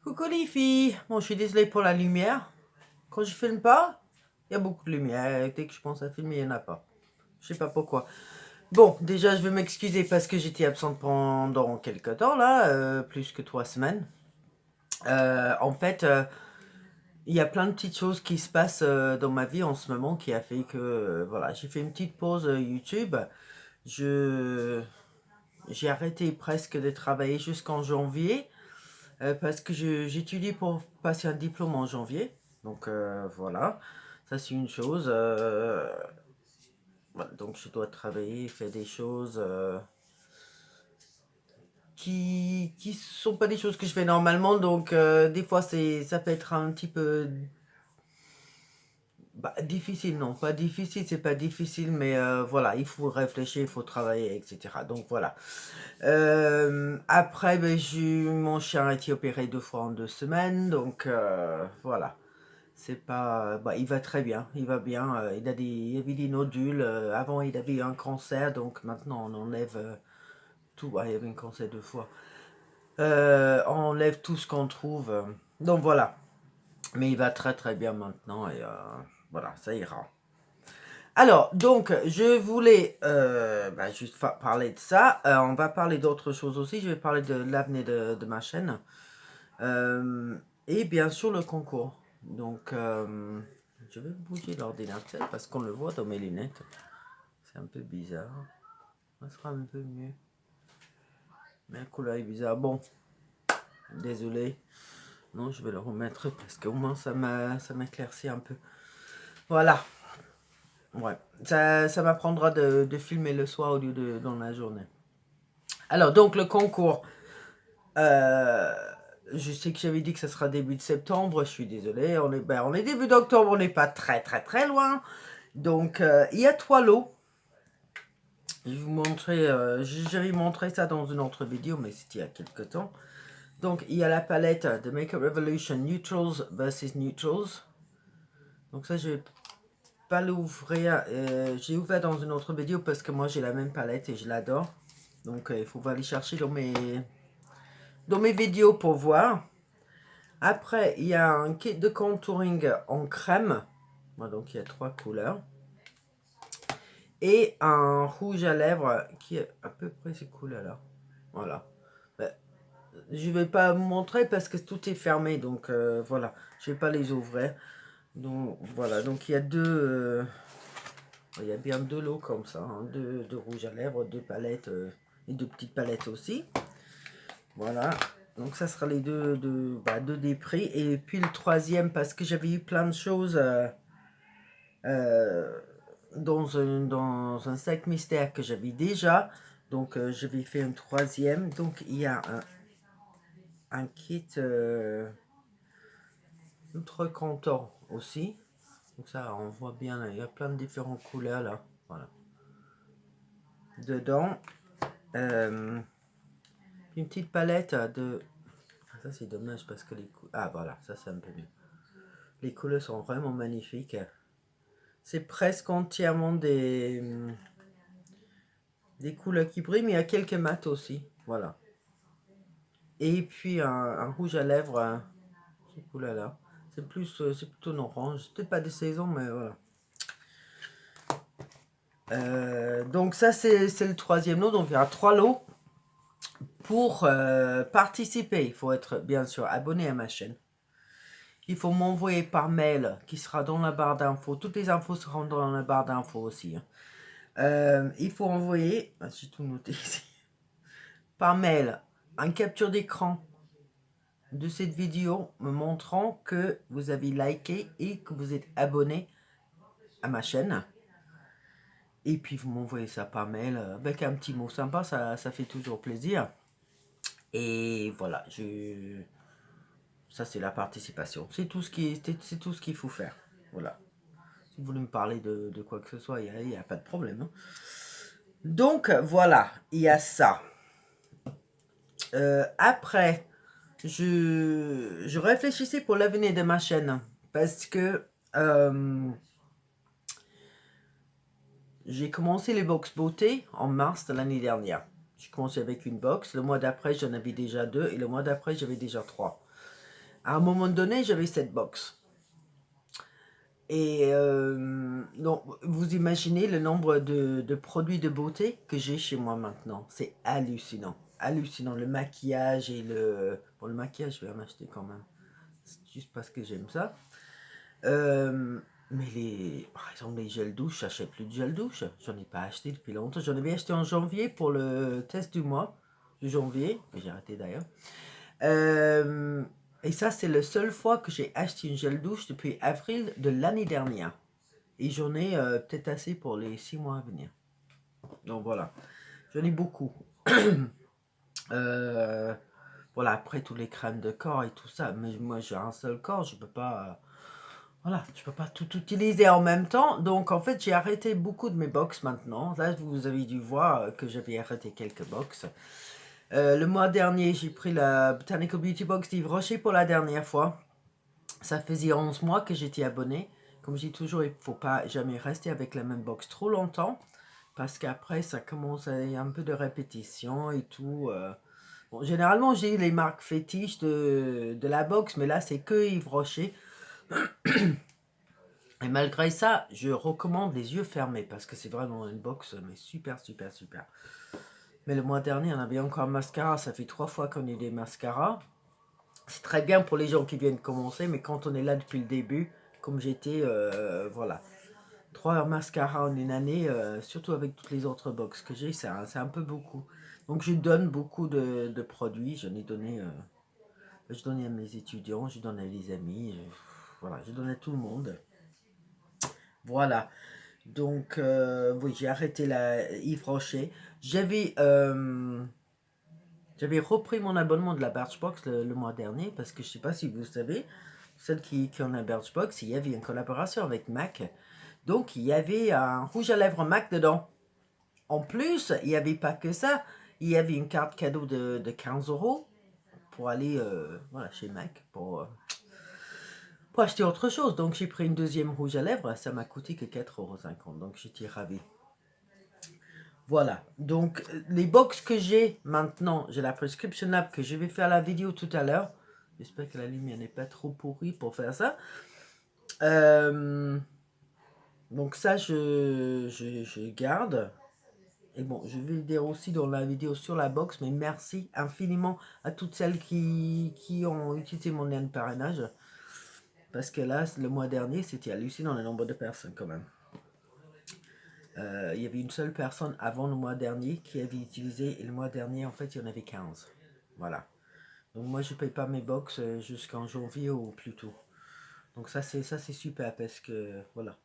Coucou les filles, bon je suis désolée pour la lumière. Quand je filme pas, il y a beaucoup de lumière. Dès que je pense à filmer, il n'y en a pas. Je sais pas pourquoi. Bon, déjà je veux m'excuser parce que j'étais absente pendant quelques temps là, plus que 3 semaines. En fait, il y a plein de petites choses qui se passent dans ma vie en ce moment qui a fait que voilà, j'ai fait une petite pause YouTube. Je j'ai arrêté presque de travailler jusqu'en janvier. Parce que j'étudie pour passer un diplôme en janvier. Donc voilà, ça c'est une chose. Voilà, donc je dois travailler, faire des choses qui sont pas des choses que je fais normalement. Donc des fois ça peut être un petit peu difficile, non, pas difficile, c'est pas difficile, mais voilà, il faut réfléchir, il faut travailler, etc. Donc voilà. Après, ben, mon chien a été opéré 2 fois en 2 semaines, donc voilà. C'est pas, il va très bien, il va bien. Il avait des nodules. Avant, il avait eu un cancer, donc maintenant on enlève tout. Il y avait un cancer 2 fois. On enlève tout ce qu'on trouve. Donc voilà. Mais il va très très bien maintenant et voilà, ça ira. Alors, donc, je voulais juste parler de ça. On va parler d'autres choses aussi. Je vais parler de l'avenir de ma chaîne. Et bien sûr, le concours. Donc, je vais bouger l'ordinateur parce qu'on le voit dans mes lunettes. C'est un peu bizarre. Ça sera un peu mieux. Mais la couleur est bizarre. Bon, désolé. Non, je vais le remettre parce qu'au moins ça m'éclaircit un peu. Voilà. Ouais. Ça m'apprendra de filmer le soir au lieu de dans la journée. Alors, donc, le concours. Je sais que j'avais dit que ça sera début de septembre. Je suis désolé. On est début d'octobre. On n'est pas très, très, très loin. Donc, il y a 3 lots. Je vais vous montrer, j'avais montré ça dans une autre vidéo, mais c'était il y a quelques temps. Donc, il y a la palette de Makeup Revolution Neutrals versus Neutrals. Donc ça, je vais pas l'ouvrir. J'ai ouvert dans une autre vidéo parce que moi, j'ai la même palette et je l'adore. Donc, il faut aller chercher dans mes vidéos pour voir. Après, il y a un kit de contouring en crème. Donc, il y a 3 couleurs. Et un rouge à lèvres qui est à peu près ces couleurs-là. Voilà. Je vais pas vous montrer parce que tout est fermé. Donc, voilà. Je vais pas les ouvrir. Donc, voilà. Donc, il y a il y a bien 2 lots comme ça. Hein. Deux rouges à lèvres, 2 palettes et 2 petites palettes aussi. Voilà. Donc, ça sera les deux des prix. Et puis, le troisième, parce que j'avais eu plein de choses... dans un sac mystère que j'avais déjà. Donc, je vais faire un troisième. Donc, il y a un kit Outre contour aussi. Donc, ça, on voit bien. Il y a plein de différentes couleurs là. Voilà. Dedans, une petite palette de... Ça, c'est dommage parce que les couleurs... Ah, voilà. Ça, c'est un peu mieux. Les couleurs sont vraiment magnifiques. C'est presque entièrement des couleurs qui brillent, mais il y a quelques mats aussi. Voilà. Et puis un rouge à lèvres, cette couleur-là. C'est plutôt un orange. Peut-être pas de saison, mais voilà. Donc ça, c'est le troisième lot. Donc il y a 3 lots. Pour participer, il faut être bien sûr abonné à ma chaîne. Il faut m'envoyer par mail, qui sera dans la barre d'infos. Toutes les infos seront dans la barre d'infos aussi. Il faut envoyer, j'ai tout noté ici, par mail, un capture d'écran de cette vidéo me montrant que vous avez liké et que vous êtes abonné à ma chaîne. Et puis vous m'envoyez ça par mail avec un petit mot sympa, ça fait toujours plaisir. Et voilà, ça c'est la participation. C'est tout ce qu'il faut faire. Voilà. Si vous voulez me parler de quoi que ce soit, il n'y a pas de problème. Hein. Donc voilà, il y a ça. Après, je réfléchissais pour l'avenir de ma chaîne. Parce que j'ai commencé les box beauté en mars de l'année dernière. J'ai commencé avec une box. Le mois d'après, j'en avais déjà 2. Et le mois d'après, j'avais déjà 3. À un moment donné, j'avais cette box. Et donc, vous imaginez le nombre de produits de beauté que j'ai chez moi maintenant. C'est hallucinant. Hallucinant. Le maquillage et le... Bon, le maquillage, je vais en acheter quand même. C'est juste parce que j'aime ça. Mais par exemple, les gels douche, j'achète plus de gel douche. J'en ai pas acheté depuis longtemps. J'en avais acheté en janvier pour le test du mois de janvier, que j'ai arrêté d'ailleurs. Et ça, c'est la seule fois que j'ai acheté une gel douche depuis avril de l'année dernière. Et j'en ai peut-être assez pour les 6 mois à venir. Donc voilà, j'en ai beaucoup. Voilà, après tous les crèmes de corps et tout ça. Mais moi, j'ai un seul corps, je peux pas... Voilà, je peux pas tout utiliser en même temps. Donc en fait, j'ai arrêté beaucoup de mes box maintenant. Là, vous avez dû voir que j'avais arrêté quelques box. Le mois dernier, j'ai pris la Botanical Beauty Box d'Yves Rocher pour la dernière fois. Ça faisait 11 mois que j'étais abonné. Comme je dis toujours, il ne faut pas jamais rester avec la même box trop longtemps. Parce qu'après, ça commence à y avoir un peu de répétition et tout. Bon, généralement, j'ai les marques fétiches de la box, mais là, c'est que Yves Rocher. Et malgré ça, je recommande les yeux fermés parce que c'est vraiment une box mais super, super, super. Mais le mois dernier, on avait encore un mascara. Ça fait 3 fois qu'on a des mascaras. C'est très bien pour les gens qui viennent commencer, mais quand on est là depuis le début, comme j'étais, voilà. 3 mascaras en une année, surtout avec toutes les autres box que j'ai, c'est un peu beaucoup. Donc je donne beaucoup de produits. J'en ai donné, je donnais à mes étudiants, je donne à mes amis, voilà, je donne à tout le monde. Voilà. Donc, oui, j'ai arrêté la Yves Rocher. J'avais repris mon abonnement de la Birchbox le mois dernier, parce que je ne sais pas si vous savez, celle qui ont la Birchbox, il y avait une collaboration avec MAC. Donc, il y avait un rouge à lèvres MAC dedans. En plus, il n'y avait pas que ça. Il y avait une carte cadeau de 15 € pour aller voilà, chez MAC pour acheter autre chose. Donc, j'ai pris une deuxième rouge à lèvres. Ça m'a coûté que 4,50 €. Donc, j'étais ravi. Voilà, donc les box que j'ai maintenant, j'ai la prescription lab que je vais faire la vidéo tout à l'heure. J'espère que la lumière n'est pas trop pourrie pour faire ça. Donc ça, je garde. Et bon, je vais le dire aussi dans la vidéo sur la box, mais merci infiniment à toutes celles qui ont utilisé mon lien de parrainage. Parce que là, le mois dernier, c'était hallucinant le nombre de personnes quand même. Il y avait une seule personne avant le mois dernier qui avait utilisé, et le mois dernier, en fait, il y en avait 15. Voilà. Donc moi, je ne paye pas mes box jusqu'en janvier ou plus tôt. Donc ça, c'est super parce que, voilà.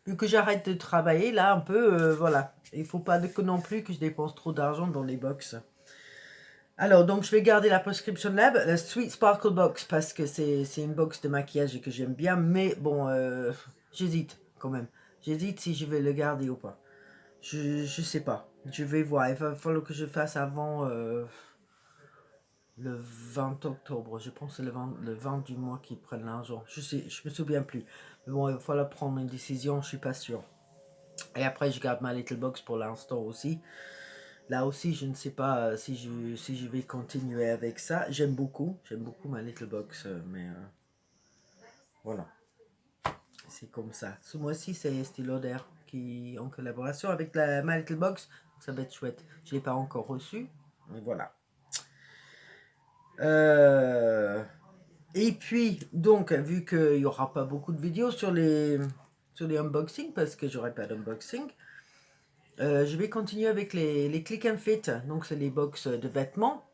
Vu que j'arrête de travailler, là, un peu, voilà. Il ne faut pas non plus que je dépense trop d'argent dans les box. Alors, donc, je vais garder la Prescription Lab, la Sweet Sparkle Box, parce que c'est une box de maquillage et que j'aime bien. Mais bon, j'hésite quand même. J'hésite si je vais le garder ou pas. Je sais pas. Je vais voir. Il va falloir que je fasse avant le 20 octobre. Je pense que c'est le 20 du mois qu'ils prennent l'argent. Je me souviens plus. Mais bon, il va falloir prendre une décision. Je suis pas sûr. Et après, je garde ma Little Box pour l'instant aussi. Là aussi, je ne sais pas si je vais continuer avec ça. J'aime beaucoup ma Little Box. Mais voilà. C'est comme ça. Ce mois-ci, c'est Estée Lauder qui en collaboration avec ma Little Box. Ça va être chouette. Je ne l'ai pas encore reçu. Mais voilà. Et puis, donc, vu qu'il n'y aura pas beaucoup de vidéos sur les unboxings, parce que j'aurai pas d'unboxing, je vais continuer avec les Click and Fit. Donc, c'est les box de vêtements.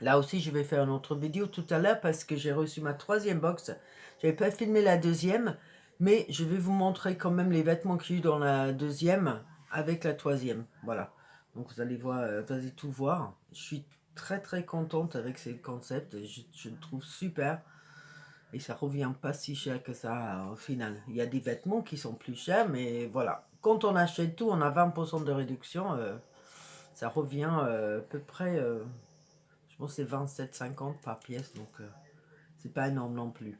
Là aussi, je vais faire une autre vidéo tout à l'heure parce que j'ai reçu ma 3e box. Je n'avais pas filmé la 2e, mais je vais vous montrer quand même les vêtements qu'il y a eu dans la 2e avec la 3e. Voilà. Donc, vous allez voir, vous allez tout voir. Je suis très très contente avec ces concepts. Je le trouve super. Et ça revient pas si cher que ça au final. Il y a des vêtements qui sont plus chers, mais voilà. Quand on achète tout, on a 20% de réduction. Ça revient à peu près, je pense que c'est 27,50 par pièce, donc c'est pas énorme non plus.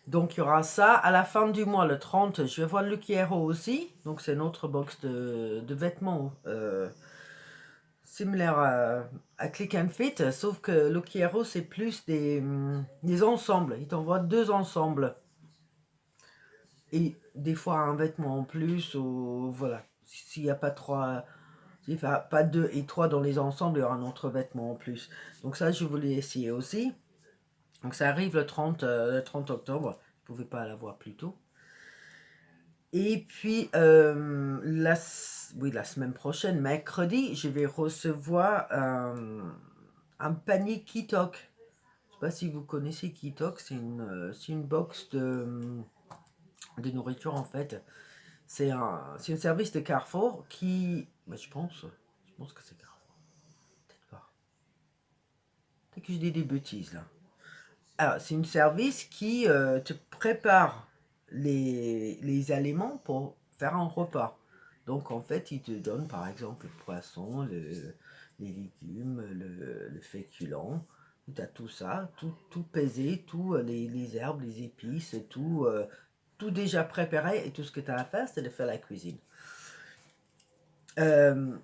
Donc il y aura ça. À la fin du mois, le 30, je vais voir Lucky Hero aussi. Donc c'est une autre box de vêtements similaire à Click and Fit, sauf que Look Hero, c'est plus des ensembles. Il t'envoie 2 ensembles. Et des fois un vêtement en plus, ou voilà. S'il n'y a pas 3, s'il n'y a pas 2 et 3 dans les ensembles, il y aura un autre vêtement en plus. Donc ça, je voulais essayer aussi. Donc ça arrive le 30 octobre. Je ne pouvais pas l'avoir plus tôt. Et puis, la semaine prochaine, mercredi, je vais recevoir un panier Kitok. Je ne sais pas si vous connaissez Kitok, c'est une box de nourriture en fait. C'est un service de Carrefour qui... Mais je pense que c'est Carrefour. Peut-être pas. Peut-être que je dis des bêtises là. Alors, c'est un service qui te prépare les aliments pour faire un repas. Donc, en fait, il te donne par exemple le poisson, les légumes, le féculent. Tu as tout ça, tout pesé, tout les herbes, les épices, tout déjà préparé. Et tout ce que tu as à faire, c'est de faire la cuisine. Euh,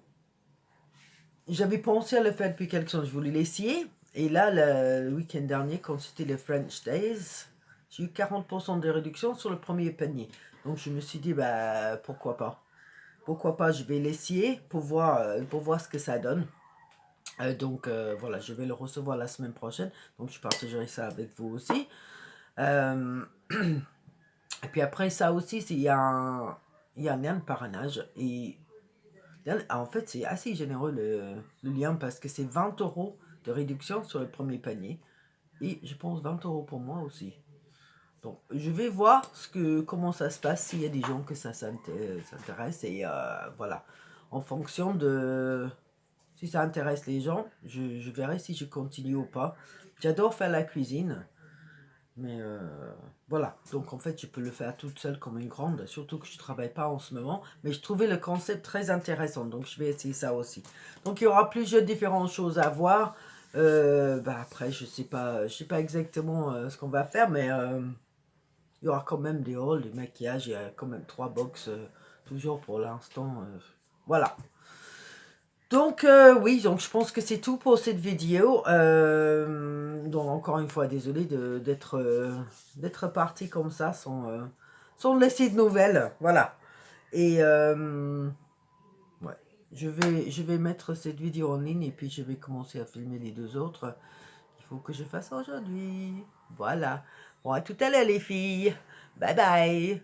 J'avais pensé à le faire depuis quelque temps, je voulais l'essayer. Et là, le week-end dernier, quand c'était les French Days, j'ai eu 40% de réduction sur le premier panier. Donc je me suis dit, bah pourquoi pas. Pourquoi pas, je vais l'essayer pour voir ce que ça donne. Donc voilà, je vais le recevoir la semaine prochaine. Donc je partagerai ça avec vous aussi. Euh, et puis après ça aussi, il y a un lien de parrainage. Et en fait, c'est assez généreux le lien parce que c'est 20 € de réduction sur le premier panier. Et je pense 20 € pour moi aussi. Donc, je vais voir comment ça se passe, s'il y a des gens que ça s'intéresse. Et voilà. En fonction de si ça intéresse les gens, je verrai si je continue ou pas. J'adore faire la cuisine. Mais voilà, donc en fait je peux le faire toute seule comme une grande, surtout que je ne travaille pas en ce moment. Mais je trouvais le concept très intéressant, donc je vais essayer ça aussi. Donc il y aura plusieurs différentes choses à voir. Après je sais pas exactement ce qu'on va faire, mais il y aura quand même des hauls, des maquillages, il y a quand même 3 box, toujours pour l'instant. Voilà. Donc oui, donc je pense que c'est tout pour cette vidéo. Donc encore une fois, désolé d'être parti comme ça sans laisser de nouvelles. Voilà. Et ouais, je vais mettre cette vidéo en ligne et puis je vais commencer à filmer les 2 autres. Il faut que je fasse aujourd'hui. Voilà. Bon, à tout à l'heure les filles. Bye bye.